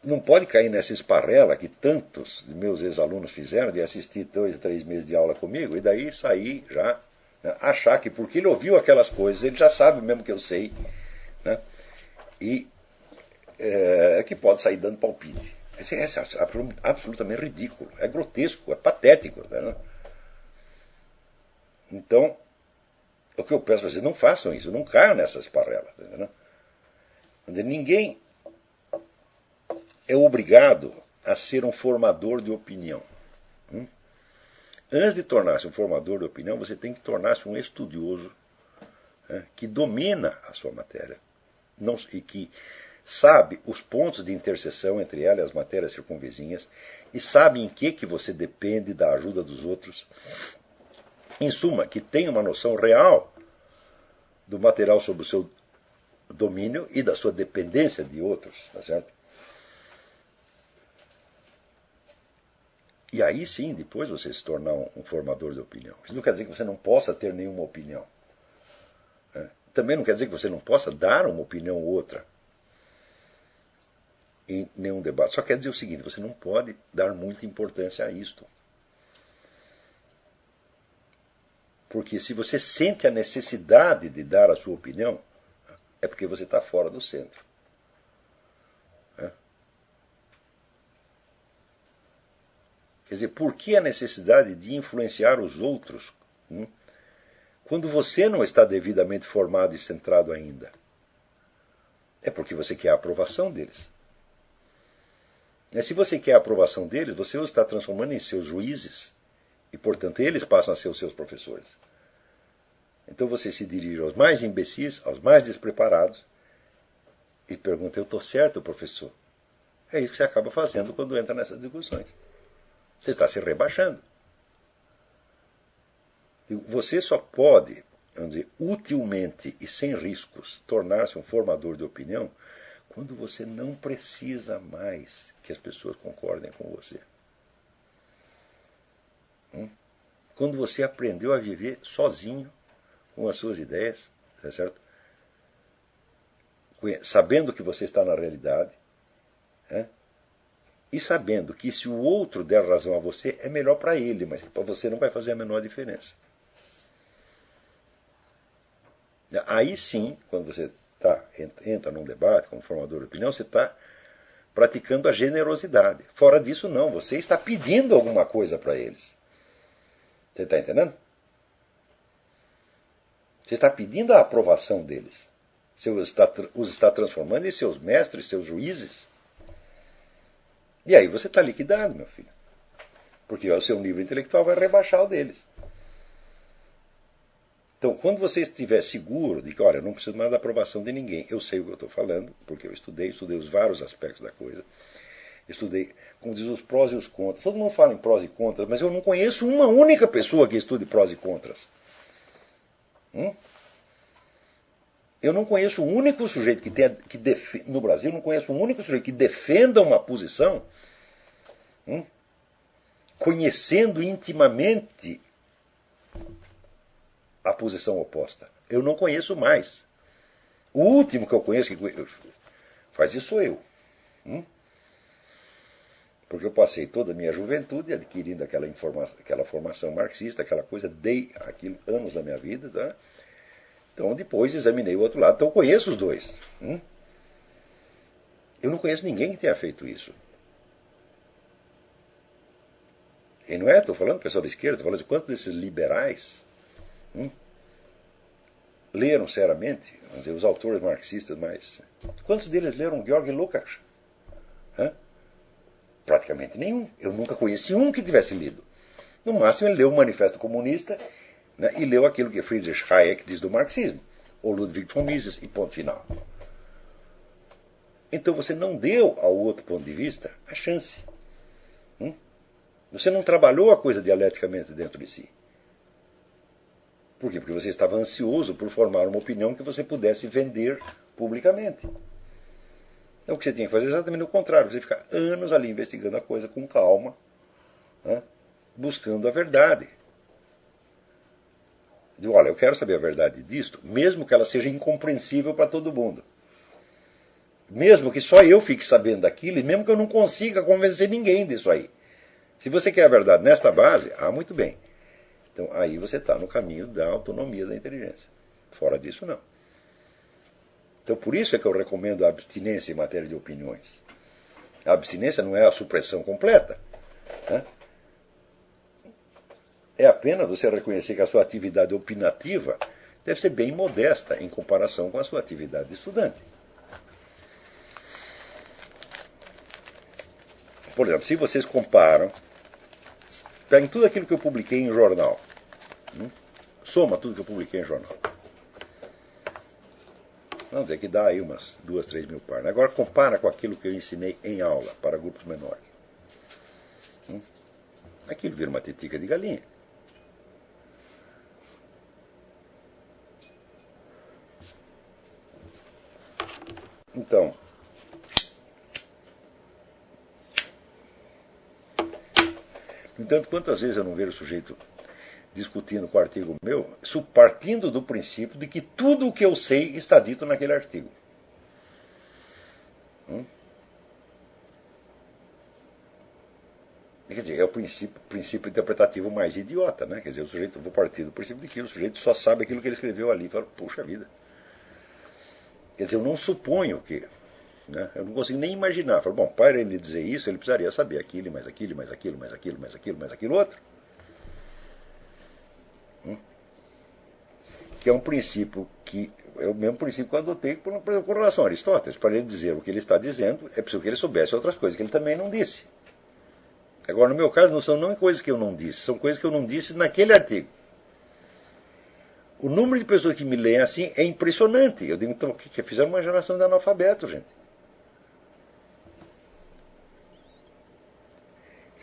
não pode cair nessa esparrela que tantos meus ex-alunos fizeram de assistir 2, 3 meses de aula comigo e daí sair já, né, achar que porque ele ouviu aquelas coisas, ele já sabe mesmo que eu sei, né, e que pode sair dando palpite. Isso é absolutamente ridículo, é grotesco, é patético. Né? Então, o que eu peço a vocês, não façam isso, não caiam nessa esparrela. Né? Ninguém é obrigado a ser um formador de opinião. Antes de tornar-se um formador de opinião, você tem que tornar-se um estudioso, né, que domina a sua matéria e que sabe os pontos de interseção entre ela e as matérias circunvizinhas e sabe em que você depende da ajuda dos outros. Em suma, que tem uma noção real do material sob o seu domínio e da sua dependência de outros, tá certo? E aí sim, depois você se tornar um formador de opinião. Isso não quer dizer que você não possa ter nenhuma opinião. Né? Também não quer dizer que você não possa dar uma opinião ou outra em nenhum debate. Só quer dizer o seguinte, você não pode dar muita importância a isto. Porque se você sente a necessidade de dar a sua opinião, é porque você está fora do centro. Quer dizer, por que a necessidade de influenciar os outros quando você não está devidamente formado e centrado ainda? É porque você quer a aprovação deles. Se você quer a aprovação deles, você os está transformando em seus juízes e, portanto, eles passam a ser os seus professores. Então você se dirige aos mais imbecis, aos mais despreparados e pergunta, eu estou certo, professor? É isso que você acaba fazendo quando entra nessas discussões. Você está se rebaixando. Você só pode, vamos dizer, utilmente e sem riscos, tornar-se um formador de opinião quando você não precisa mais que as pessoas concordem com você. Quando você aprendeu a viver sozinho com as suas ideias, tá certo? Sabendo que você está na realidade, né? E sabendo que se o outro der razão a você, é melhor para ele, mas para você não vai fazer a menor diferença. Aí sim, quando você entra num debate como formador de opinião, você está praticando a generosidade. Fora disso, não. Você está pedindo alguma coisa para eles. Você está entendendo? Você está pedindo a aprovação deles. Você os está transformando em seus mestres, seus juízes. E aí você está liquidado, meu filho. Porque o seu nível intelectual vai rebaixar o deles. Então, quando você estiver seguro de que, olha, eu não preciso mais da aprovação de ninguém, eu sei o que eu estou falando, porque eu estudei os vários aspectos da coisa. Estudei, como diz, os prós e os contras. Todo mundo fala em prós e contras, mas eu não conheço uma única pessoa que estude prós e contras. Eu não conheço um único sujeito no Brasil, não conheço um único sujeito que defenda uma posição conhecendo intimamente a posição oposta. Eu não conheço mais. O último que eu conheço que faz isso sou eu. Porque eu passei toda a minha juventude adquirindo aquela formação marxista, aquela coisa, dei aquilo anos da minha vida, tá? Então depois examinei o outro lado. Então eu conheço os dois. Eu não conheço ninguém que tenha feito isso. E não é, estou falando pessoal da esquerda, estou falando de quantos desses liberais leram seriamente, vamos dizer, os autores marxistas mais. Quantos deles leram Georg Lukács? Praticamente nenhum. Eu nunca conheci um que tivesse lido. No máximo ele leu o Manifesto Comunista, né, e leu aquilo que Friedrich Hayek diz do marxismo, ou Ludwig von Mises, e ponto final. Então você não deu ao outro ponto de vista a chance. Você não trabalhou a coisa dialeticamente dentro de si. Por quê? Porque você estava ansioso por formar uma opinião que você pudesse vender publicamente. Então o que você tinha que fazer é exatamente o contrário. Você ficar anos ali investigando a coisa com calma, né, buscando a verdade. Digo, olha, eu quero saber a verdade disto, mesmo que ela seja incompreensível para todo mundo. Mesmo que só eu fique sabendo daquilo, e mesmo que eu não consiga convencer ninguém disso aí. Se você quer a verdade nesta base, muito bem. Então aí você está no caminho da autonomia da inteligência. Fora disso, não. Então por isso é que eu recomendo a abstinência em matéria de opiniões. A abstinência não é a supressão completa. Né? É apenas você reconhecer que a sua atividade opinativa deve ser bem modesta em comparação com a sua atividade de estudante. Por exemplo, se vocês comparam, peguem tudo aquilo que eu publiquei em jornal, soma tudo que eu publiquei em jornal. Vamos dizer que dá aí umas 2, 3 mil páginas. Agora compara com aquilo que eu ensinei em aula para grupos menores. Aquilo vira uma tetica de galinha. Então, no entanto, quantas vezes eu não vejo o sujeito discutindo com o artigo meu, partindo do princípio de que tudo o que eu sei está dito naquele artigo. Quer dizer, é o princípio interpretativo mais idiota, né? Quer dizer, o sujeito, vou partir do princípio de que o sujeito só sabe aquilo que ele escreveu ali. Fala, puxa vida. Quer dizer, eu não suponho que. Né? Eu não consigo nem imaginar. Falo, bom, para ele dizer isso, ele precisaria saber aquilo, mais aquilo, mais aquilo, mais aquilo, mais aquilo, mais aquilo outro. Que é um princípio que é o mesmo princípio que eu adotei com relação a Aristóteles. Para ele dizer o que ele está dizendo, é preciso que ele soubesse outras coisas que ele também não disse. Agora, no meu caso, não são coisas que eu não disse, são coisas que eu não disse naquele artigo. O número de pessoas que me leem assim é impressionante. Eu digo, então, o que fizeram uma geração de analfabetos, gente?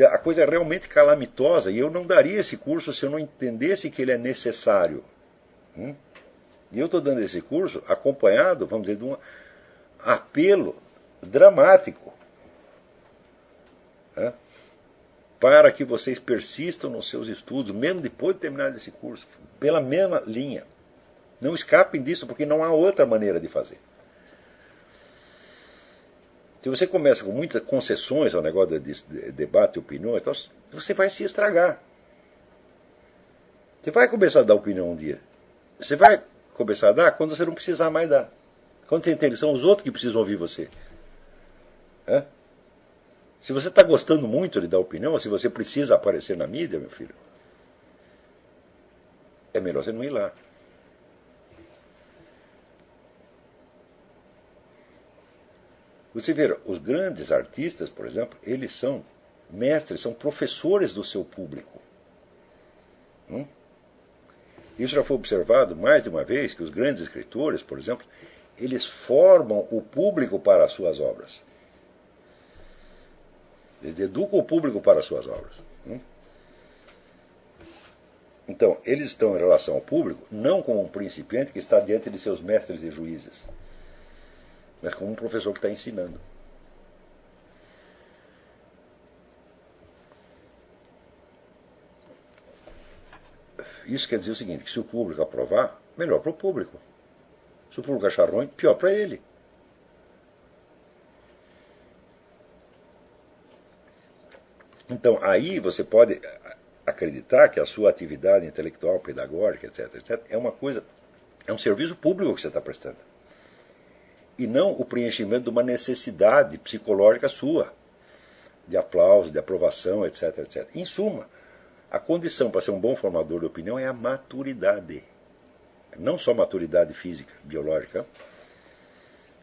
A coisa é realmente calamitosa e eu não daria esse curso se eu não entendesse que ele é necessário. E eu estou dando esse curso acompanhado, vamos dizer, de um apelo dramático para que vocês persistam nos seus estudos, mesmo depois de terminar esse curso, pela mesma linha. Não escapem disso, porque não há outra maneira de fazer. Se você começa com muitas concessões ao negócio de debate e opinião, então você vai se estragar. Você vai começar a dar opinião um dia. Você vai começar a dar quando você não precisar mais dar. Quando você entende, são os outros que precisam ouvir você. Se você está gostando muito de dar opinião, ou se você precisa aparecer na mídia, meu filho, é melhor você não ir lá. Você vê, os grandes artistas, por exemplo, eles são mestres, são professores do seu público. Isso já foi observado mais de uma vez, que os grandes escritores, por exemplo, eles formam o público para as suas obras. Eles educam o público para as suas obras. Então, eles estão em relação ao público, não como um principiante que está diante de seus mestres e juízes, mas como um professor que está ensinando. Isso quer dizer o seguinte, que se o público aprovar, melhor para o público. Se o público achar ruim, pior para ele. Então, aí você pode acreditar que a sua atividade intelectual, pedagógica, etc., é uma coisa, é um serviço público que você está prestando. E não o preenchimento de uma necessidade psicológica sua, de aplauso, de aprovação, etc., etc. Em suma, a condição para ser um bom formador de opinião é a maturidade. Não só maturidade física, biológica,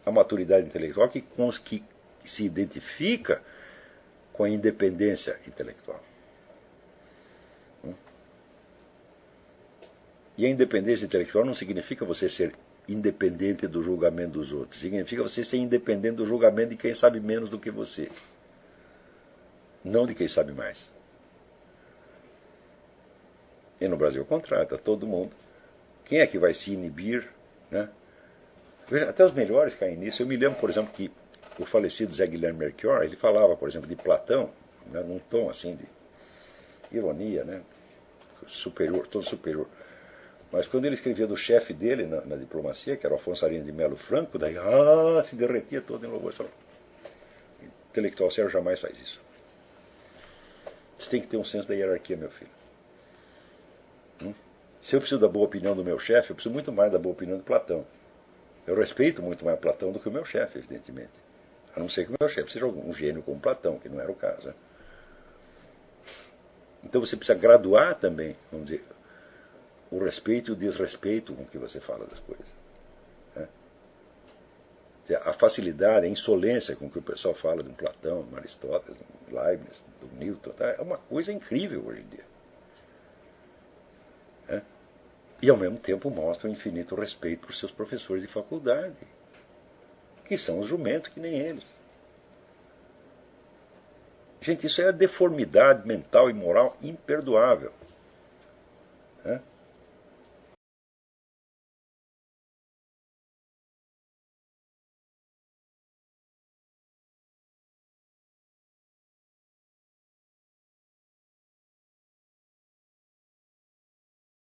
a maturidade intelectual que se identifica com a independência intelectual. E a independência intelectual não significa você ser independente do julgamento dos outros. Significa você ser independente do julgamento de quem sabe menos do que você. Não de quem sabe mais. E no Brasil, ao contrário, está todo mundo. Quem é que vai se inibir? Né? Até os melhores caem nisso. Eu me lembro, por exemplo, que o falecido Zé Guilherme Melchior, ele falava, por exemplo, de Platão, né, num tom assim de ironia, né, superior, todo superior. Mas quando ele escrevia do chefe dele na diplomacia, que era o Afonso Arinos de Melo Franco, daí se derretia todo em louvor. Intelectual sério jamais faz isso. Você tem que ter um senso da hierarquia, meu filho. Se eu preciso da boa opinião do meu chefe, eu preciso muito mais da boa opinião de Platão. Eu respeito muito mais Platão do que o meu chefe, evidentemente. A não ser que o meu chefe seja um gênio como Platão, que não era o caso. Né? Então você precisa graduar também, vamos dizer, o respeito e o desrespeito com que você fala das coisas. Né? A facilidade, a insolência com que o pessoal fala de um Platão, de um Aristóteles, de um Leibniz, do Newton, tá? É uma coisa incrível hoje em dia. Né? E ao mesmo tempo mostra um infinito respeito por seus professores de faculdade, que são os jumentos que nem eles. Gente, isso é a deformidade mental e moral imperdoável. Né?